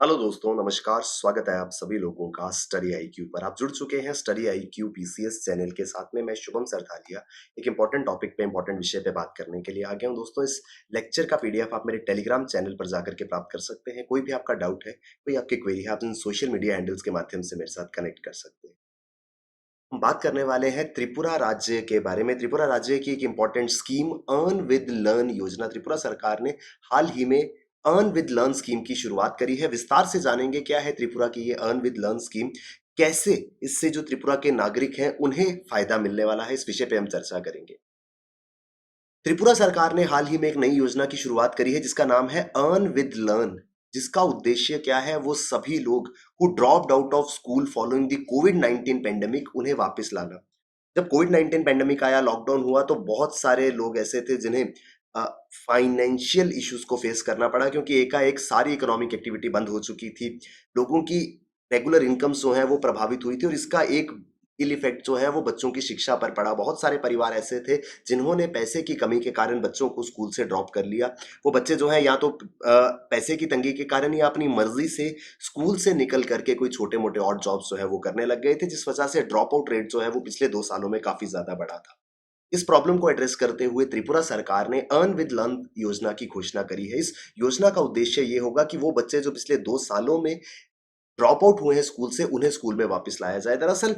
Hello दोस्तों, नमस्कार। स्वागत है आप सभी लोगों का स्टडी आईक्यू पर। आप जुड़ चुके हैं स्टडी आईक्यू पीसीएस चैनल के साथ में। मैं शुभम सरथालिया एक इंपॉर्टेंट टॉपिक पे इंपॉर्टेंट विषय पे बात करने के लिए आ गया हूं। दोस्तों, इस लेक्चर का पीडीएफ आप मेरे टेलीग्राम चैनल पर जाकर के प्राप्त कर सकते हैं। कोई भी आपका डाउट है, कोई आपकी क्वेरी है, आप इन सोशल मीडिया हैंडल्स के माध्यम से मेरे साथ कनेक्ट कर सकते हैं। हम बात करने वाले हैं त्रिपुरा राज्य के बारे में। त्रिपुरा राज्य की एक important scheme earn with learn योजना त्रिपुरा सरकार ने हाल ही में अर्न विद लर्न स्कीम की शुरुआत करी है। विस्तार से जानेंगे क्या है त्रिपुरा की ये अर्न विद लर्न स्कीम, कैसे इससे जो त्रिपुरा के नागरिक हैं उन्हें फायदा मिलने वाला है। इस विषय पे हम चर्चा करेंगे। त्रिपुरा सरकार ने हाल ही में एक नई योजना की शुरुआत करी है जिसका नाम है अर्न विद लर्न। जिसका उद्देश्य क्या है, वो सभी लोग who dropped out of school following the covid pandemic उन्हें वापस लाना। जब कोविड-19 पेंडेमिक आया, लॉकडाउन हुआ, तो बहुत सारे लोग ऐसे थे जिन्हें फाइनेंशियल इश्यूज को फेस करना पड़ा क्योंकि एकाएक सारी इकोनॉमिक एक्टिविटी बंद हो चुकी थी। लोगों की रेगुलर इनकम्स जो है वो प्रभावित हुई थी और इसका एक इल इफेक्ट जो है वो बच्चों की शिक्षा पर पड़ा। बहुत सारे परिवार ऐसे थे जिन्होंने पैसे की कमी के कारण बच्चों को स्कूल से ड्रॉप कर लिया। वो बच्चे जो हैं या तो पैसे की तंगी के कारण या अपनी मर्जी से स्कूल से निकल करके कोई छोटे-मोटे ऑड जॉब्स जो है वो करने लग गए थे, जिस वजह से ड्रॉप आउट रेट जो है वो पिछले 2 सालों में काफ़ी ज़्यादा बढ़ा था। इस प्रॉब्लम को एड्रेस करते हुए त्रिपुरा सरकार ने अर्न विद लर्न योजना की घोषणा करी है। इस योजना का उद्देश्य ये होगा कि वो बच्चे जो पिछले 2 सालों में ड्रॉप आउट हुए हैं स्कूल से, उन्हें स्कूल में वापस लाया जाए। दरअसल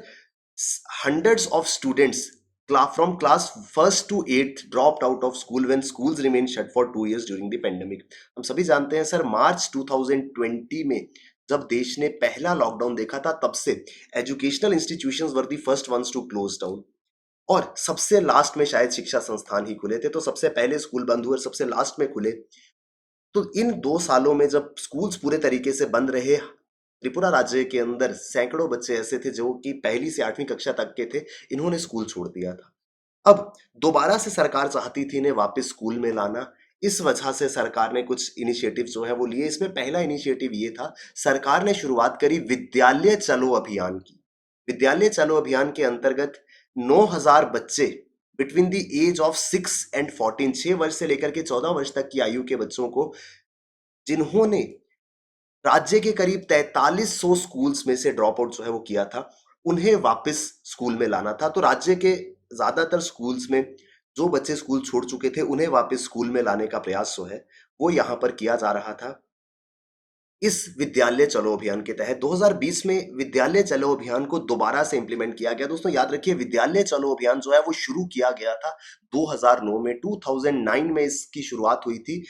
hundreds of students from class 1st to 8th dropped out of school when schools remained shut for 2 years during the pandemic। हम सभी जानते हैं सर, मार्च 2020 में जब देश ने पहला लॉकडाउन देखा था, तब से educational institutions were the first ones to close down और सबसे लास्ट में शायद शिक्षा संस्थान ही खुले थे। तो सबसे पहले स्कूल बंद हुए और सबसे लास्ट में खुले। तो इन 2 सालों में जब स्कूल्स पूरे तरीके से बंद रहे, त्रिपुरा राज्य के अंदर सैकड़ों बच्चे ऐसे थे जो कि पहली से 8वीं कक्षा तक के थे, इन्होंने स्कूल छोड़ दिया था। अब दोबारा से सरकार चाहती थी इन्हें वापस स्कूल में लाना। इस वजह से सरकार ने कुछ इनिशिएटिव जो है वो लिए। इसमें पहला इनिशिएटिव ये था, सरकार ने शुरुआत करी विद्यालय चलो अभियान की। विद्यालय चलो अभियान के अंतर्गत 9,000 बच्चे between the age of 6 and 14, 6 वर्ष से लेकर के 14 वर्ष तक की आयु के बच्चों को, जिन्होंने राज्य के करीब 4300 स्कूल्स में से ड्रॉप आउट जो है वो किया था, उन्हें वापस स्कूल में लाना था। तो राज्य के ज्यादातर स्कूल्स में जो बच्चे स्कूल छोड़ चुके थे, उन्हें वापस स्कूल में लाने का प्रयास जो है वो यहाँ पर किया जा रहा था। इस विद्यालय चलो अभियान के तहत 2020 में विद्यालय चलो अभियान को दोबारा से इंप्लीमेंट किया गया। दोस्तों याद रखिए, विद्यालय चलो अभियान जो है वो शुरू किया गया था 2009 में। 2009 में इसकी शुरुआत हुई थी।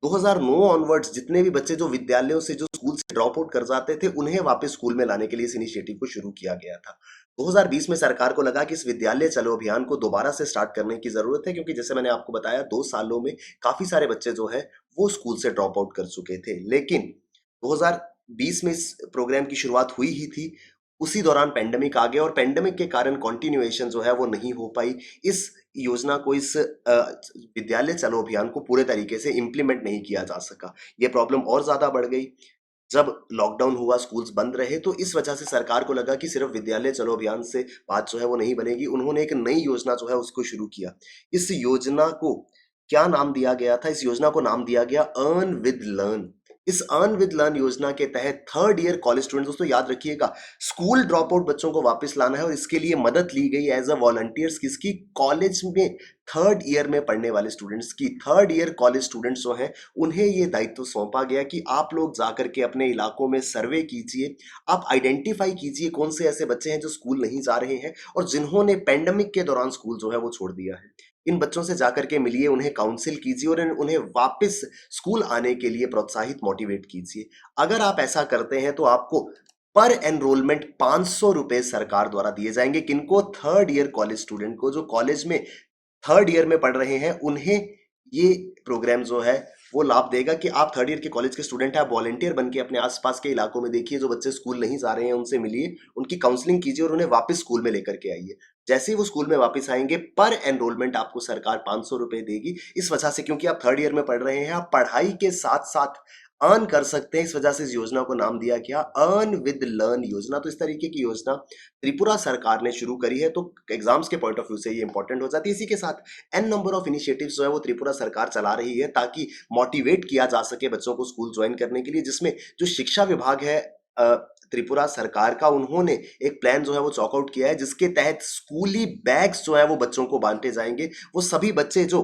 2009 ऑनवर्ड्स जितने भी बच्चे जो विद्यालयों से, जो स्कूल से ड्रॉप आउट कर जाते थे, उन्हें वापस स्कूल में लाने के लिए इस इनिशिएटिव को शुरू किया गया था। 2020 में सरकार को लगा कि इस विद्यालय चलो अभियान को दोबारा से स्टार्ट करने की जरूरत है, क्योंकि जैसे मैंने आपको बताया 2 सालों में काफी सारे बच्चे जो है वो स्कूल से ड्रॉप आउट कर चुके थे। लेकिन 2020 में इस प्रोग्राम की शुरुआत हुई ही थी, उसी दौरान पेंडेमिक आ गया और पेंडेमिक के कारण कंटिन्यूएशन जो है वो नहीं हो पाई। इस योजना को, इस विद्यालय चलो अभियान को पूरे तरीके से इंप्लीमेंट नहीं किया जा सका। ये प्रॉब्लम और ज्यादा बढ़ गई जब लॉकडाउन हुआ, स्कूल्स बंद रहे। तो इस वजह से सरकार को लगा कि सिर्फ विद्यालय चलो अभियान से बात जो है वो नहीं बनेगी। उन्होंने एक नई योजना जो है उसको शुरू किया। इस योजना को क्या नाम दिया गया था? इस योजना को नाम दिया गया अर्न विद लर्न। इस अर्न विद लर्न योजना के तहत 3rd ईयर कॉलेज स्टूडेंट्स, दोस्तों याद रखिएगा, स्कूल ड्रॉप आउट बच्चों को वापस लाना है और इसके लिए मदद ली गई एज अ वॉलंटियर्स किसकी? कॉलेज में 3rd ईयर में पढ़ने वाले स्टूडेंट्स की। 3rd ईयर कॉलेज स्टूडेंट्स जो हैं उन्हें ये दायित्व सौंपा गया कि आप लोग जाकर के अपने इलाकों में सर्वे कीजिए, आप आइडेंटिफाई कीजिए कौन से ऐसे बच्चे हैं जो स्कूल नहीं जा रहे हैं और जिन्होंने पेंडेमिक के दौरान स्कूल जो है वो छोड़ दिया है। इन बच्चों से जाकर के मिलिए, उन्हें काउंसिल कीजिए और उन्हें वापस स्कूल आने के लिए प्रोत्साहित, मोटिवेट कीजिए। अगर आप ऐसा करते हैं तो आपको पर एनरोलमेंट 500 रुपए सरकार द्वारा दिए जाएंगे। किनको? 3rd ईयर कॉलेज स्टूडेंट को, जो कॉलेज में 3rd ईयर में पढ़ रहे हैं, उन्हें ये प्रोग्राम जो है वो लाभ देगा कि आप 3rd ईयर के कॉलेज के स्टूडेंट हैं, आप वॉलंटियर बन के अपने आसपास के इलाकों में देखिए, जो बच्चे स्कूल नहीं जा रहे हैं उनसे मिलिए, उनकी काउंसलिंग कीजिए और उन्हें वापस स्कूल में लेकर के आइए। जैसे ही वो स्कूल में वापस आएंगे, पर एनरोलमेंट आपको सरकार 500 रुपए देगी। इस वजह से, क्योंकि आप 3rd ईयर में पढ़ रहे हैं, आप पढ़ाई के साथ साथ अर्न कर सकते हैं। इस वजह से इस योजना को नाम दिया गया अर्न विद लर्न योजना। तो इस तरीके की योजना त्रिपुरा सरकार ने शुरू करी है, तो एग्जाम्स के पॉइंट ऑफ व्यू से ये इंपॉर्टेंट हो जाती है। इसी के साथ एन नंबर ऑफ इनिशिएटिव्स जो है वो त्रिपुरा सरकार चला रही है ताकि मोटिवेट किया जा सके बच्चों को स्कूल ज्वाइन करने के लिए, जिसमें जो शिक्षा विभाग है अ, त्रिपुरा सरकार का, उन्होंने एक प्लान जो है वो चॉकआउट किया है, जिसके तहत स्कूली बैग्स जो है वो बच्चों को बांटे जाएंगे। वो सभी बच्चे जो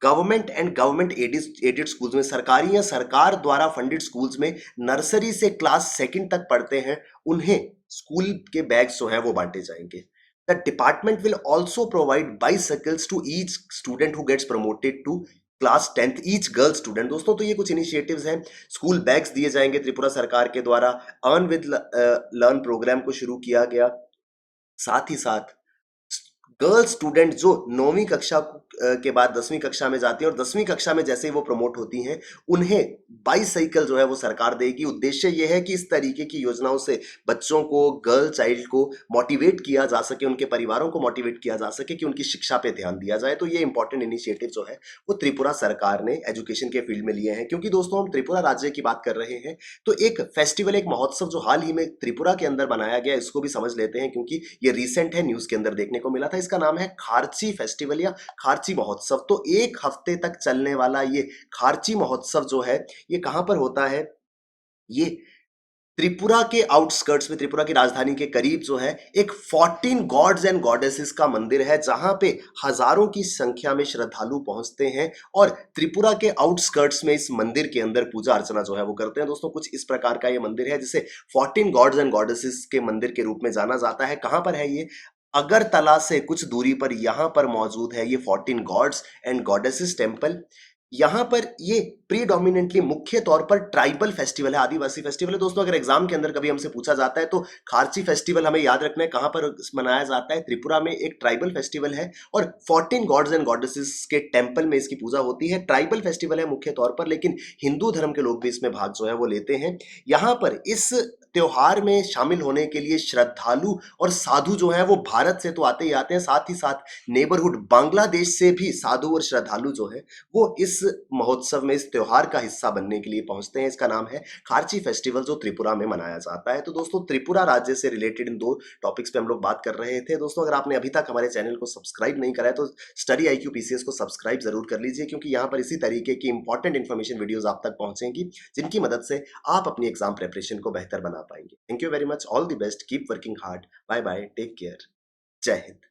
government and government aided schools में, सरकारी या सरकार द्वारा फंडेड स्कूल्स में नर्सरी से क्लास सेकंड तक पढ़ते हैं, उन्हें स्कूल के बैग्स जो है वो बांटे जाएंगे। The department will also provide bicycles to each student who gets promoted to class 10th, each girl student. दोस्तों तो ये कुछ इनिशिएटिव्स हैं। स्कूल बैग्स दिए जाएंगे त्रिपुरा सरकार के द्वारा। अर्न विद लर्न प्रोग्राम को शुरू किया गया। साथ ही साथ गर्ल स्टूडेंट जो 9वीं कक्षा के बाद 10वीं कक्षा में जाती हैं और 10वीं कक्षा में जैसे ही वो प्रमोट होती हैं, उन्हें बाईसाइकिल जो है वो सरकार देगी। उद्देश्य ये है कि इस तरीके की योजनाओं से बच्चों को, गर्ल चाइल्ड को मोटिवेट किया जा सके, उनके परिवारों को मोटिवेट किया जा सके कि उनकी शिक्षा पे ध्यान दिया जाए। तो ये इंपॉर्टेंट इनिशिएटिव जो है वो त्रिपुरा सरकार ने एजुकेशन के फील्ड में लिए हैं। क्योंकि दोस्तों हम त्रिपुरा राज्य की बात कर रहे हैं, तो एक फेस्टिवल, एक महोत्सव जो हाल ही में त्रिपुरा के अंदर बनाया गया, इसको भी समझ लेते हैं क्योंकि ये रिसेंट है, न्यूज के अंदर देखने को मिला था। इसका नाम है खारची फेस्टिवल या खारची महोत्सव। तो एक हफ्ते तक चलने वाला ये खारची महोत्सव जो है, ये कहां पर होता है? ये त्रिपुरा के आउटस्कर्ट्स में, त्रिपुरा की राजधानी के करीब जो है, एक 14 गॉड्स एंड गॉडेसेस का मंदिर है, जहां पे हजारों की संख्या में श्रद्धालु पहुंचते हैं और त्रिपुरा के आउटस्कर्ट्स में इस मंदिर के अंदर पूजा अर्चना जो है वो करते हैं। दोस्तों कुछ इस प्रकार का ये मंदिर है, जिसे 14 गॉड्स एंड गॉडेसेस के मंदिर के रूप में जाना जाता है। कहां पर है ये? अगरतला से कुछ दूरी पर यहां पर मौजूद है ये 14 गॉड्स एंड गॉडेसेस टेम्पल। यहाँ पर ये प्रीडोमिनेंटली, मुख्य तौर पर ट्राइबल फेस्टिवल है, आदिवासी फेस्टिवल है। दोस्तों अगर एग्जाम के अंदर कभी हमसे पूछा जाता है तो खारची फेस्टिवल हमें याद रखना है कहां पर मनाया जाता है। त्रिपुरा में एक ट्राइबल फेस्टिवल है और 14 गॉड्स एंड गॉडेसेस के टेम्पल में इसकी पूजा होती है। ट्राइबल फेस्टिवल है मुख्य तौर पर, लेकिन हिंदू धर्म के लोग भी इसमें भाग जो है वो लेते हैं। यहाँ पर इस त्योहार में शामिल होने के लिए श्रद्धालु और साधु जो है वो भारत से तो आते ही आते हैं, साथ ही साथ नेबरहुड बांग्लादेश से भी साधु और श्रद्धालु जो है वो इस महोत्सव में, इस त्योहार का हिस्सा बनने के लिए पहुंचते हैं। इसका नाम है खारची फेस्टिवल, जो त्रिपुरा में मनाया जाता है। तो दोस्तों त्रिपुरा राज्य से रिलेटेड इन दो टॉपिक्स पे हम लोग बात कर रहे थे। दोस्तों अगर आपने अभी तक हमारे चैनल को सब्सक्राइब नहीं करा है तो स्टडी IQ PCS को सब्सक्राइब जरूर कर लीजिए, क्योंकि यहाँ पर इसी तरीके की इंपॉर्टेंट इन्फॉर्मेशन वीडियोज आप तक पहुंचेंगी, जिनकी मदद से आप अपनी एग्जाम प्रिपरेशन को बेहतर बना पाएंगे। Thank you very much, all the best, keep working hard, bye bye, take care, Jai Hind.